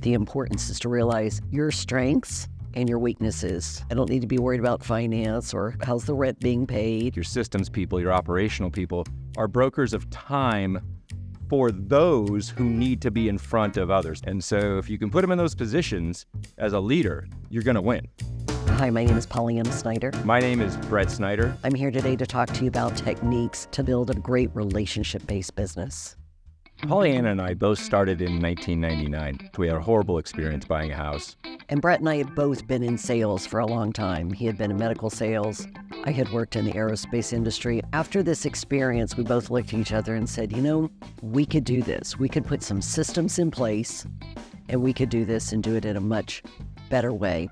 The importance is to realize your strengths and your weaknesses. I don't need to be worried about finance or how's the rent being paid. Your systems people, your operational people are brokers of time for those who need to be in front of others. And so if you can put them in those positions as a leader, you're going to win. Hi, my name is PollyAnna Snyder. My name is Bret Snyder. I'm here today to talk to you about techniques to build a great relationship-based business. PollyAnna and I both started in 1999. We had a horrible experience buying a house. And Bret and I had both been in sales for a long time. He had been in medical sales. I had worked in the aerospace industry. After this experience, we both looked at each other and said, you know, we could do this. We could put some systems in place, and we could do this and do it in a much better way.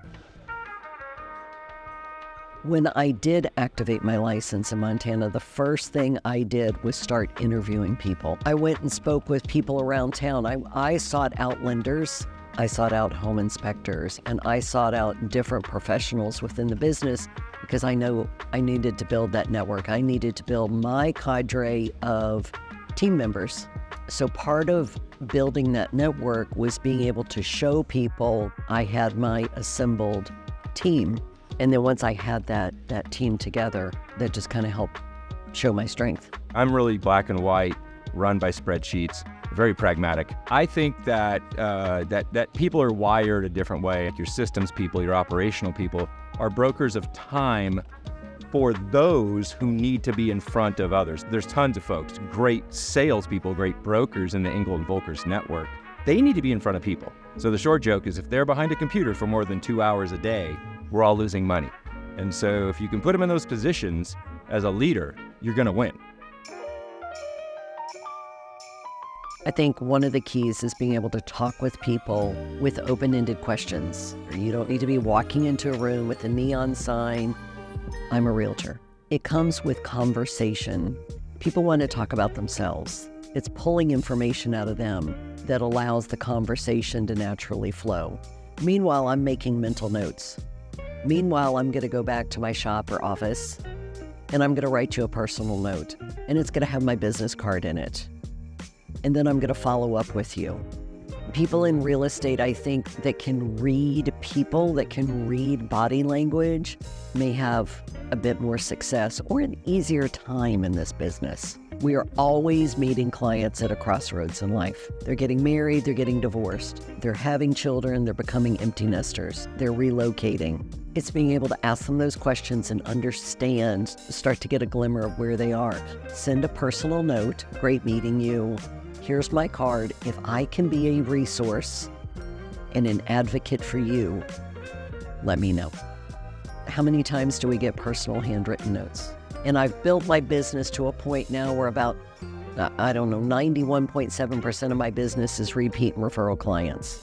When I did activate my license in Montana, the first thing I did was start interviewing people. I went and spoke with people around town. I sought out lenders, I sought out home inspectors, and I sought out different professionals within the business because I know I needed to build that network. I needed to build my cadre of team members. So part of building that network was being able to show people I had my assembled team. And then once I had that team together, that just kind of helped show my strength. I'm really black and white, run by spreadsheets, very pragmatic. I think that that people are wired a different way. Your systems people, your operational people are brokers of time for those who need to be in front of others. There's tons of folks, great salespeople, great brokers in the Engel and Volkers network. They need to be in front of people. So the short joke is if they're behind a computer for more than 2 hours a day, we're all losing money. And so if you can put them in those positions as a leader, you're going to win. I think one of the keys is being able to talk with people with open-ended questions. You don't need to be walking into a room with a neon sign, I'm a realtor. It comes with conversation. People want to talk about themselves. It's pulling information out of them that allows the conversation to naturally flow. Meanwhile, I'm making mental notes. Meanwhile, I'm going to go back to my shop or office, and I'm going to write you a personal note, and it's going to have my business card in it. And then I'm going to follow up with you. People in real estate, I think, that can read people, that can read body language, may have a bit more success or an easier time in this business. We are always meeting clients at a crossroads in life. They're getting married, they're getting divorced, they're having children, they're becoming empty nesters, they're relocating. It's being able to ask them those questions and understand, start to get a glimmer of where they are. Send a personal note, great meeting you, here's my card. If I can be a resource and an advocate for you, let me know. How many times do we get personal handwritten notes? And I've built my business to a point now where about, 91.7% of my business is repeat and referral clients.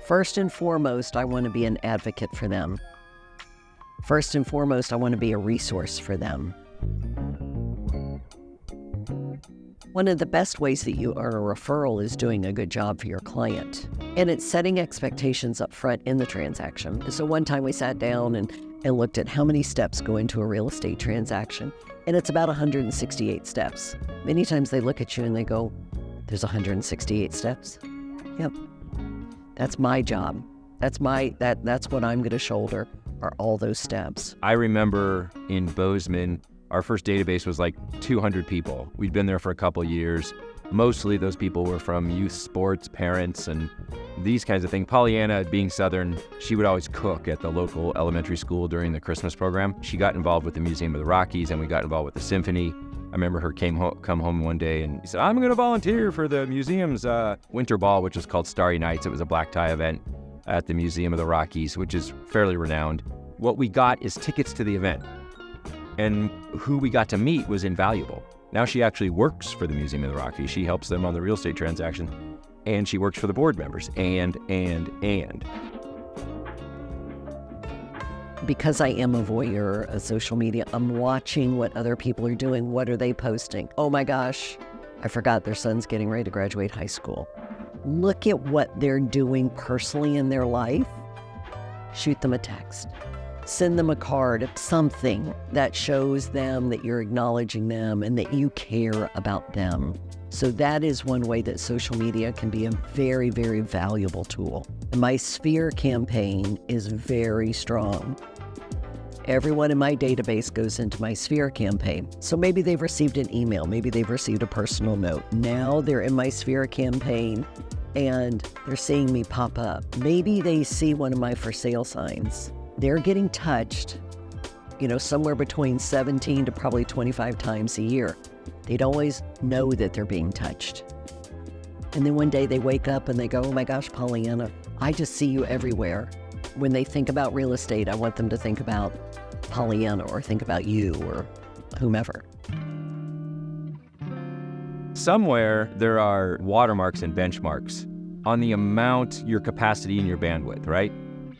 First and foremost, I want to be an advocate for them. First and foremost, I want to be a resource for them. One of the best ways that you earn a referral is doing a good job for your client. And it's setting expectations up front in the transaction. So one time we sat down and looked at how many steps go into a real estate transaction. And it's about 168 steps. Many times they look at you and they go, there's 168 steps? Yep. That's my job. That's what I'm going to shoulder, are all those steps. I remember in Bozeman, our first database was like 200 people. We'd been there for a couple years. Mostly those people were from youth sports, parents, and these kinds of things. PollyAnna, being Southern, she would always cook at the local elementary school during the Christmas program. She got involved with the Museum of the Rockies, and we got involved with the symphony. I remember her come home one day and he said, I'm going to volunteer for the museum's winter ball, which was called Starry Nights. It was a black tie event at the Museum of the Rockies, which is fairly renowned. What we got is tickets to the event. And who we got to meet was invaluable. Now she actually works for the Museum of the Rockies. She helps them on the real estate transaction, and she works for the board members, and. Because I am a voyeur of social media, I'm watching what other people are doing. What are they posting? Oh my gosh, I forgot their son's getting ready to graduate high school. Look at what they're doing personally in their life. Shoot them a text. Send them a card, something that shows them that you're acknowledging them and that you care about them. So that is one way that social media can be a very, very valuable tool. And my Sphere campaign is very strong. Everyone in my database goes into my Sphere campaign. So maybe they've received an email, maybe they've received a personal note. Now they're in my Sphere campaign and they're seeing me pop up. Maybe they see one of my for sale signs. They're getting touched, somewhere between 17 to probably 25 times a year. They don't always know that they're being touched. And then one day they wake up and they go, oh my gosh, PollyAnna, I just see you everywhere. When they think about real estate, I want them to think about PollyAnna or think about you or whomever. Somewhere there are watermarks and benchmarks on the amount, your capacity, and your bandwidth, right?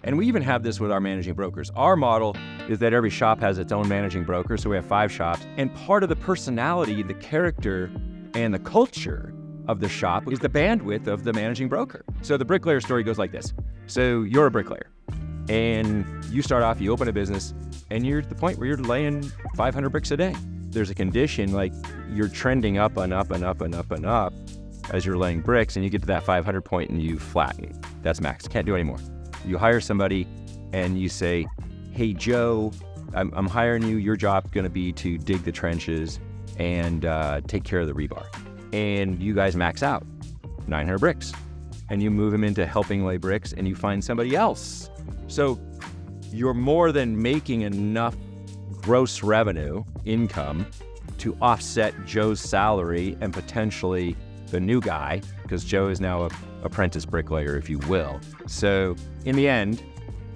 And we even have this with our managing brokers. Our model is that every shop has its own managing broker, so we have 5 shops. And part of the personality, the character, and the culture of the shop is the bandwidth of the managing broker. So the bricklayer story goes like this. So you're a bricklayer, and you start off, you open a business, and you're at the point where you're laying 500 bricks a day. There's a condition like you're trending up and up and up and up and up as you're laying bricks, and you get to that 500 point and you flatten. That's max, can't do anymore. You hire somebody and you say, hey, Joe, I'm hiring you. Your job's going to be to dig the trenches and take care of the rebar. And you guys max out 900 bricks. And you move him into helping lay bricks and you find somebody else. So you're more than making enough gross revenue, income, to offset Joe's salary and potentially the new guy, because Joe is now an apprentice bricklayer, if you will. So in the end,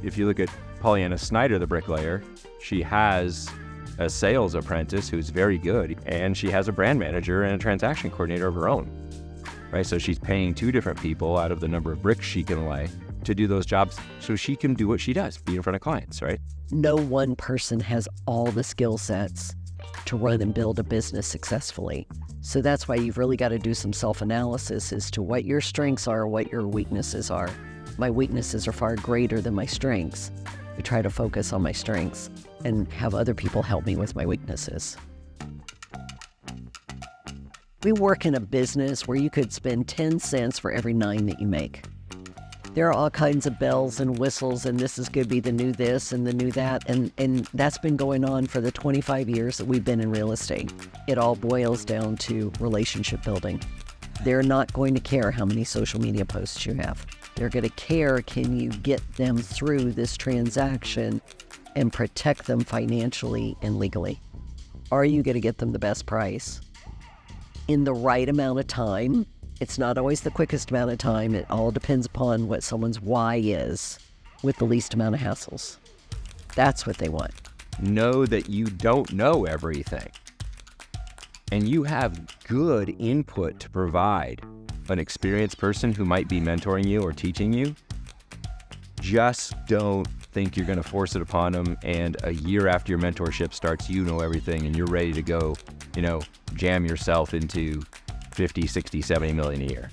if you look at PollyAnna Snyder, the bricklayer, she has a sales apprentice who's very good, and she has a brand manager and a transaction coordinator of her own, right? So she's paying 2 different people out of the number of bricks she can lay to do those jobs so she can do what she does, be in front of clients, right? No one person has all the skill sets to run and build a business successfully. So that's why you've really got to do some self-analysis as to what your strengths are, what your weaknesses are. My weaknesses are far greater than my strengths. I try to focus on my strengths and have other people help me with my weaknesses. We work in a business where you could spend 10 cents for every 9 that you make. There are all kinds of bells and whistles, and this is going to be the new this and the new that, and that's been going on for the 25 years that we've been in real estate. It all boils down to relationship building. They're not going to care how many social media posts you have. They're going to care, can you get them through this transaction and protect them financially and legally? Are you going to get them the best price in the right amount of time? It's not always the quickest amount of time. It all depends upon what someone's why is with the least amount of hassles. That's what they want. Know that you don't know everything. And you have good input to provide an experienced person who might be mentoring you or teaching you. Just don't think you're going to force it upon them, and a year after your mentorship starts, you know everything and you're ready to go, jam yourself into 50, 60, 70 million a year.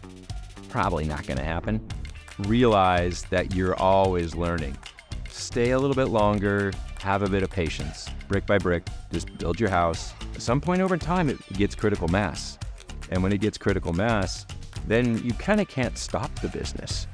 Probably not going to happen. Realize that you're always learning. Stay a little bit longer, have a bit of patience. Brick by brick, just build your house. At some point over time, it gets critical mass. And when it gets critical mass, then you kind of can't stop the business.